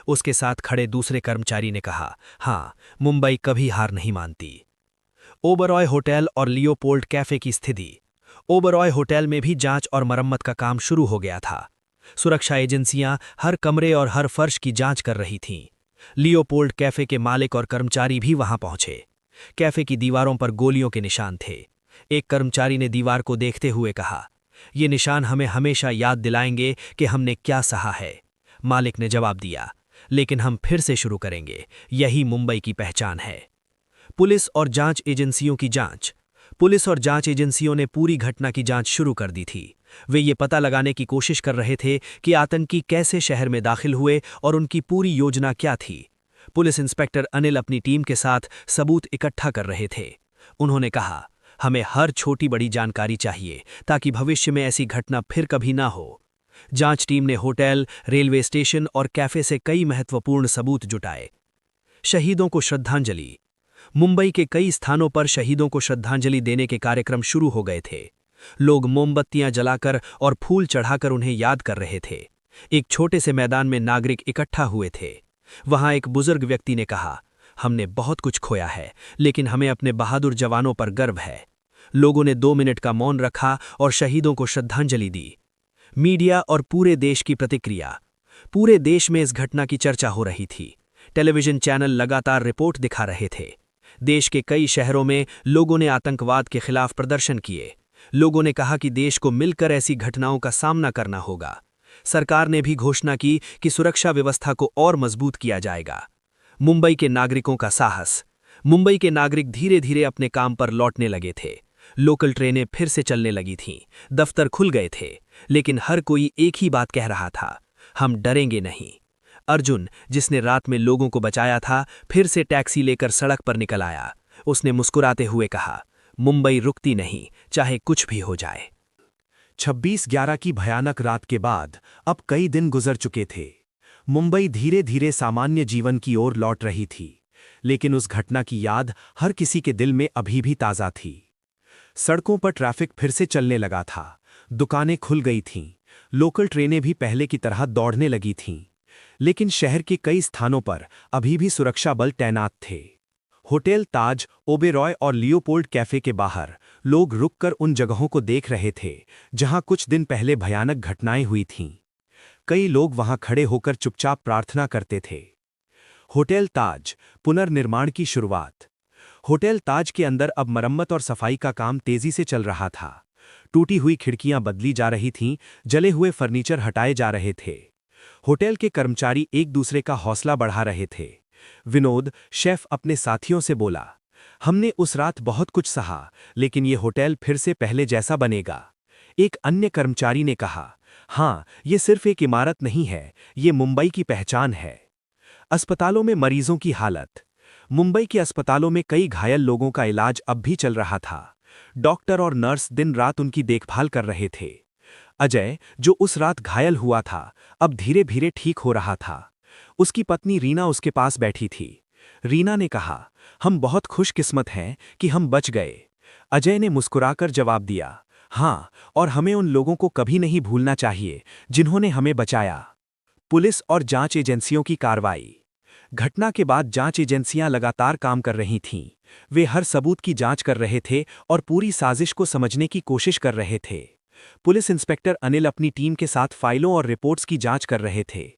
उसके साथ खड़े दूसरे कर्मचारी ने कहा, हाँ, मुंबई कभी हार नहीं मानती। ओबरॉय होटल और लियोपोल्ड कैफे की स्थिति। ओबरॉय होटल में भी जांच और मरम्मत का काम शुरू हो गया था। सुरक्षा एजेंसियां हर कमरे और हर फर्श की जांच कर रही थीं। लियोपोल्ड कैफे के मालिक और कर्मचारी भी वहां पहुंचे। कैफे की दीवारों पर गोलियों के निशान थे। एक कर्मचारी ने दीवार को देखते हुए कहा, ये निशान हमें हमेशा याद दिलाएंगे कि हमने क्या सहा है। मालिक ने जवाब दिया, लेकिन हम फिर से शुरू करेंगे, यही मुंबई की पहचान है। पुलिस और जांच एजेंसियों की जांच। पुलिस और जांच एजेंसियों ने पूरी घटना की जांच शुरू कर दी थी। वे ये पता लगाने की कोशिश कर रहे थे कि आतंकी कैसे शहर में दाखिल हुए और उनकी पूरी योजना क्या थी। पुलिस इंस्पेक्टर अनिल अपनी टीम के साथ सबूत इकट्ठा कर रहे थे। उन्होंने कहा, हमें हर छोटी बड़ी जानकारी चाहिए ताकि भविष्य में ऐसी घटना फिर कभी ना हो। जांच टीम ने होटल, रेलवे स्टेशन और कैफे से कई महत्वपूर्ण सबूत जुटाए। शहीदों को श्रद्धांजलि। मुंबई के कई स्थानों पर शहीदों को श्रद्धांजलि देने के कार्यक्रम शुरू हो गए थे। लोग मोमबत्तियां जलाकर और फूल चढ़ाकर उन्हें याद कर रहे थे। एक छोटे से मैदान में नागरिक इकट्ठा हुए थे। वहां एक बुजुर्ग व्यक्ति ने कहा, हमने बहुत कुछ खोया है, लेकिन हमें अपने बहादुर जवानों पर गर्व है। लोगों ने 2 मिनट का मौन रखा और शहीदों को श्रद्धांजलि दी। मीडिया और पूरे देश की प्रतिक्रिया। पूरे देश में इस घटना की चर्चा हो रही थी। टेलीविजन चैनल लगातार रिपोर्ट दिखा रहे थे। देश के कई शहरों में लोगों ने आतंकवाद के खिलाफ प्रदर्शन किए। लोगों ने कहा कि देश को मिलकर ऐसी घटनाओं का सामना करना होगा। सरकार ने भी घोषणा की कि सुरक्षा व्यवस्था को और मजबूत किया जाएगा। मुंबई के नागरिकों का साहस। मुंबई के नागरिक धीरे धीरे अपने काम पर लौटने लगे थे। लोकल ट्रेनें फिर से चलने लगी थीं, दफ्तर खुल गए थे, लेकिन हर कोई एक ही बात कह रहा था, हम डरेंगे नहीं। अर्जुन, जिसने रात में लोगों को बचाया था, फिर से टैक्सी लेकर सड़क पर निकल आया। उसने मुस्कुराते हुए कहा, मुंबई रुकती नहीं, चाहे कुछ भी हो जाए। 26/11 की भयानक रात के बाद अब कई दिन गुजर चुके थे। मुंबई धीरे धीरे सामान्य जीवन की ओर लौट रही थी, लेकिन उस घटना की याद हर किसी के दिल में अभी भी ताज़ा थी। सड़कों पर ट्रैफिक फिर से चलने लगा था, दुकानें खुल गई थीं, लोकल ट्रेनें भी पहले की तरह दौड़ने लगी थीं, लेकिन शहर के कई स्थानों पर अभी भी सुरक्षा बल तैनात थे। होटल ताज, ओबेरॉय और लियोपोल्ड कैफे के बाहर लोग रुककर उन जगहों को देख रहे थे जहां कुछ दिन पहले भयानक घटनाएं हुई थीं। कई लोग वहां खड़े होकर चुपचाप प्रार्थना करते थे। होटल ताज, पुनर्निर्माण की शुरुआत। होटल ताज के अंदर अब मरम्मत और सफाई का काम तेजी से चल रहा था। टूटी हुई खिड़कियां बदली जा रही थीं, जले हुए फर्नीचर हटाए जा रहे थे। होटल के कर्मचारी एक दूसरे का हौसला बढ़ा रहे थे। विनोद, शेफ, अपने साथियों से बोला, हमने उस रात बहुत कुछ सहा, लेकिन ये होटल फिर से पहले जैसा बनेगा। एक अन्य कर्मचारी ने कहा, हाँ, ये सिर्फ एक इमारत नहीं है, ये मुंबई की पहचान है। अस्पतालों में मरीजों की हालत। मुंबई के अस्पतालों में कई घायल लोगों का इलाज अब भी चल रहा था। डॉक्टर और नर्स दिन रात उनकी देखभाल कर रहे थे। अजय, जो उस रात घायल हुआ था, अब धीरे धीरे ठीक हो रहा था। उसकी पत्नी रीना उसके पास बैठी थी। रीना ने कहा, हम बहुत खुशकिस्मत हैं कि हम बच गए। अजय ने मुस्कुराकर जवाब दिया, हाँ, और हमें उन लोगों को कभी नहीं भूलना चाहिए जिन्होंने हमें बचाया। पुलिस और जांच एजेंसियों की कार्रवाई। घटना के बाद जांच एजेंसियां लगातार काम कर रही थीं। वे हर सबूत की जांच कर रहे थे और पूरी साजिश को समझने की कोशिश कर रहे थे। पुलिस इंस्पेक्टर अनिल अपनी टीम के साथ फाइलों और रिपोर्ट्स की जांच कर रहे थे।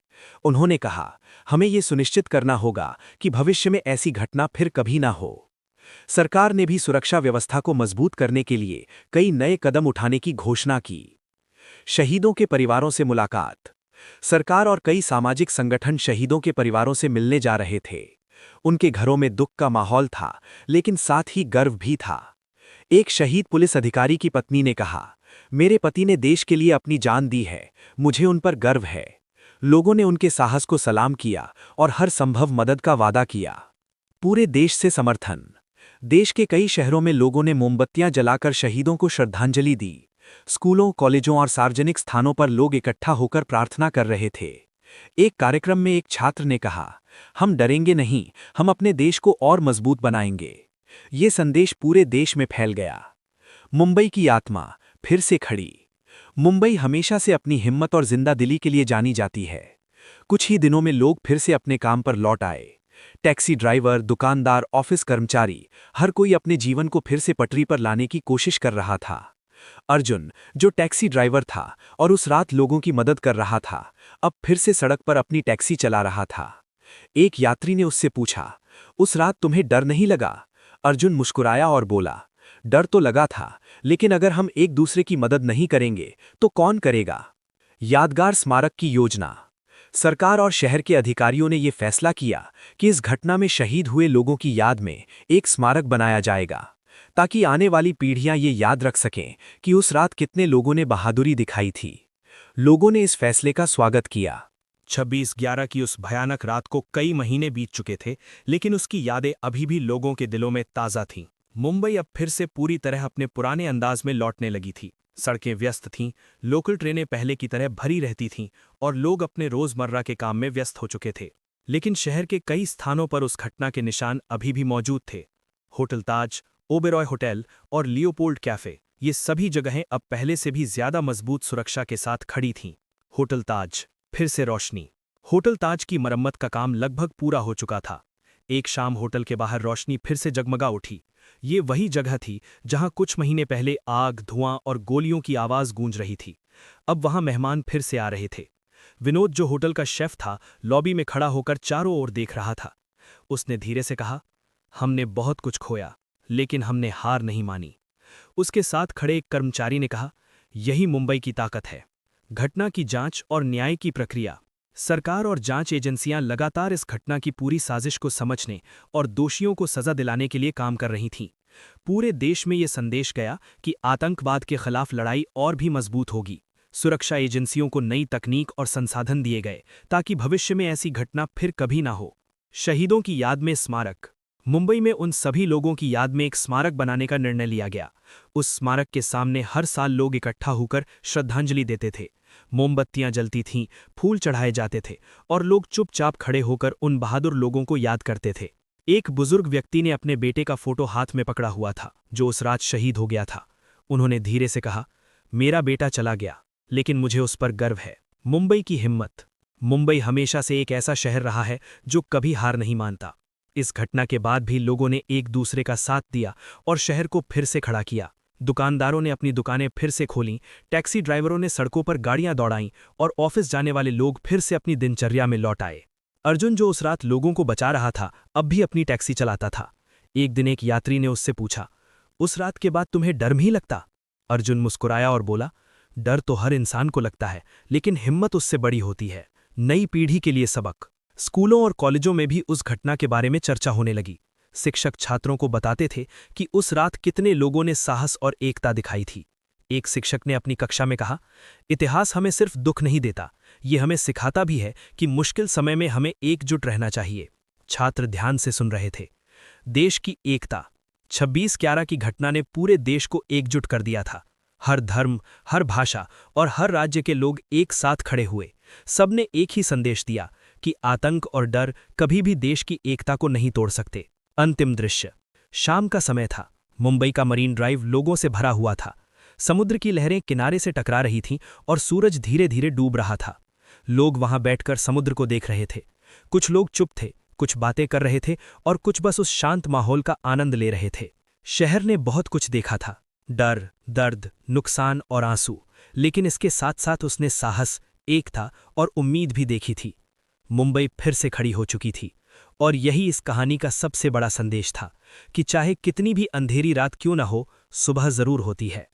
उन्होंने कहा, हमें ये सुनिश्चित करना होगा कि भविष्य में ऐसी घटना फिर कभी ना हो। सरकार ने भी सुरक्षा व्यवस्था को मजबूत करने के लिए कई नए कदम उठाने की घोषणा की। शहीदों के परिवारों से मुलाकात। सरकार और कई सामाजिक संगठन शहीदों के परिवारों से मिलने जा रहे थे। उनके घरों में दुख का माहौल था, लेकिन साथ ही गर्व भी था। एक शहीद पुलिस अधिकारी की पत्नी ने कहा, मेरे पति ने देश के लिए अपनी जान दी है, मुझे उन पर गर्व है। लोगों ने उनके साहस को सलाम किया और हर संभव मदद का वादा किया। पूरे देश से समर्थन। देश के कई शहरों में लोगों ने मोमबत्तियां जलाकर शहीदों को श्रद्धांजलि दी। स्कूलों, कॉलेजों और सार्वजनिक स्थानों पर लोग इकट्ठा होकर प्रार्थना कर रहे थे। एक कार्यक्रम में एक छात्र ने कहा, हम डरेंगे नहीं, हम अपने देश को और मजबूत बनाएंगे। ये संदेश पूरे देश में फैल गया। मुंबई की आत्मा फिर से खड़ी। मुंबई हमेशा से अपनी हिम्मत और जिंदादिली के लिए जानी जाती है। कुछ ही दिनों में लोग फिर से अपने काम पर लौट आए। टैक्सी ड्राइवर, दुकानदार, ऑफिस कर्मचारी, हर कोई अपने जीवन को फिर से पटरी पर लाने की कोशिश कर रहा था। अर्जुन, जो टैक्सी ड्राइवर था और उस रात लोगों की मदद कर रहा था, अब फिर से सड़क पर अपनी टैक्सी चला रहा था। एक यात्री ने उससे पूछा, उस रात तुम्हें डर नहीं लगा? अर्जुन मुस्कुराया और बोला, डर तो लगा था, लेकिन अगर हम एक दूसरे की मदद नहीं करेंगे तो कौन करेगा? यादगार स्मारक की योजना। सरकार और शहर के अधिकारियों ने यह फैसला किया कि इस घटना में शहीद हुए लोगों की याद में एक स्मारक बनाया जाएगा, ताकि आने वाली पीढ़ियां ये याद रख सकें कि उस रात कितने लोगों ने बहादुरी दिखाई थी। लोगों ने इस फैसले का स्वागत किया। 26/11 की उस भयानक रात को कई महीने बीत चुके थे, लेकिन उसकी यादें अभी भी लोगों के दिलों में ताज़ा थीं। मुंबई अब फिर से पूरी तरह अपने पुराने अंदाज में लौटने लगी थी। सड़कें व्यस्त थीं, लोकल ट्रेनें पहले की तरह भरी रहती थीं और लोग अपने रोजमर्रा के काम में व्यस्त हो चुके थे। लेकिन शहर के कई स्थानों पर उस घटना के निशान अभी भी मौजूद थे। होटल ताज, ओबेरॉय होटल और लियोपोल्ड कैफे, ये सभी जगहें अब पहले से भी ज्यादा मजबूत सुरक्षा के साथ खड़ी थीं। होटल ताज, फिर से रोशनी। होटल ताज की मरम्मत का काम लगभग पूरा हो चुका था। एक शाम होटल के बाहर रोशनी फिर से जगमगा उठी। ये वही जगह थी जहां कुछ महीने पहले आग, धुआं और गोलियों की आवाज गूंज रही थी। अब वहां मेहमान फिर से आ रहे थे। विनोद, जो होटल का शेफ था, लॉबी में खड़ा होकर चारों ओर देख रहा था। उसने धीरे से कहा, हमने बहुत कुछ खोया, लेकिन हमने हार नहीं मानी। उसके साथ खड़े एक कर्मचारी ने कहा, यही मुंबई की ताकत है। घटना की जांच और न्याय की प्रक्रिया। सरकार और जांच एजेंसियां लगातार इस घटना की पूरी साजिश को समझने और दोषियों को सजा दिलाने के लिए काम कर रही थीं। पूरे देश में ये संदेश गया कि आतंकवाद के खिलाफ लड़ाई और भी मजबूत होगी। सुरक्षा एजेंसियों को नई तकनीक और संसाधन दिए गए ताकि भविष्य में ऐसी घटना फिर कभी ना हो। शहीदों की याद में स्मारक। मुंबई में उन सभी लोगों की याद में एक स्मारक बनाने का निर्णय लिया गया। उस स्मारक के सामने हर साल लोग इकट्ठा होकर श्रद्धांजलि देते थे। मोमबत्तियां जलती थीं, फूल चढ़ाए जाते थे और लोग चुपचाप खड़े होकर उन बहादुर लोगों को याद करते थे। एक बुजुर्ग व्यक्ति ने अपने बेटे का फोटो हाथ में पकड़ा हुआ था, जो उस रात शहीद हो गया था। उन्होंने धीरे से कहा, मेरा बेटा चला गया, लेकिन मुझे उस पर गर्व है। मुंबई की हिम्मत। मुंबई हमेशा से एक ऐसा शहर रहा है जो कभी हार नहीं मानता। इस घटना के बाद भी लोगों ने एक दूसरे का साथ दिया और शहर को फिर से खड़ा किया। दुकानदारों ने अपनी दुकानें फिर से खोलीं, टैक्सी ड्राइवरों ने सड़कों पर गाड़ियां दौड़ाईं और ऑफिस जाने वाले लोग फिर से अपनी दिनचर्या में लौट आए। अर्जुन, जो उस रात लोगों को बचा रहा था, अब भी अपनी टैक्सी चलाता था। एक दिन एक यात्री ने उससे पूछा, उस रात के बाद तुम्हें डर नहीं लगता? अर्जुन मुस्कुराया और बोला, डर तो हर इंसान को लगता है, लेकिन हिम्मत उससे बड़ी होती है। नई पीढ़ी के लिए सबक। स्कूलों और कॉलेजों में भी उस घटना के बारे में चर्चा होने लगी। शिक्षक छात्रों को बताते थे कि उस रात कितने लोगों ने साहस और एकता दिखाई थी। एक शिक्षक ने अपनी कक्षा में कहा, इतिहास हमें सिर्फ दुख नहीं देता, ये हमें सिखाता भी है कि मुश्किल समय में हमें एकजुट रहना चाहिए। छात्र ध्यान से सुन रहे थे। देश की एकता। 26/11 की घटना ने पूरे देश को एकजुट कर दिया था। हर धर्म, हर भाषा और हर राज्य के लोग एक साथ खड़े हुए। सबने एक ही संदेश दिया कि आतंक और डर कभी भी देश की एकता को नहीं तोड़ सकते। अंतिम दृश्य। शाम का समय था। मुंबई का मरीन ड्राइव लोगों से भरा हुआ था। समुद्र की लहरें किनारे से टकरा रही थीं और सूरज धीरे धीरे डूब रहा था। लोग वहां बैठकर समुद्र को देख रहे थे। कुछ लोग चुप थे, कुछ बातें कर रहे थे और कुछ बस उस शांत माहौल का आनंद ले रहे थे। शहर ने बहुत कुछ देखा था, डर, दर्द, नुकसान और आंसू, लेकिन इसके साथ साथ उसने साहस, एकता और उम्मीद भी देखी थी। मुंबई फिर से खड़ी हो चुकी थी और यही इस कहानी का सबसे बड़ा संदेश था कि चाहे कितनी भी अंधेरी रात क्यों न हो, सुबह जरूर होती है।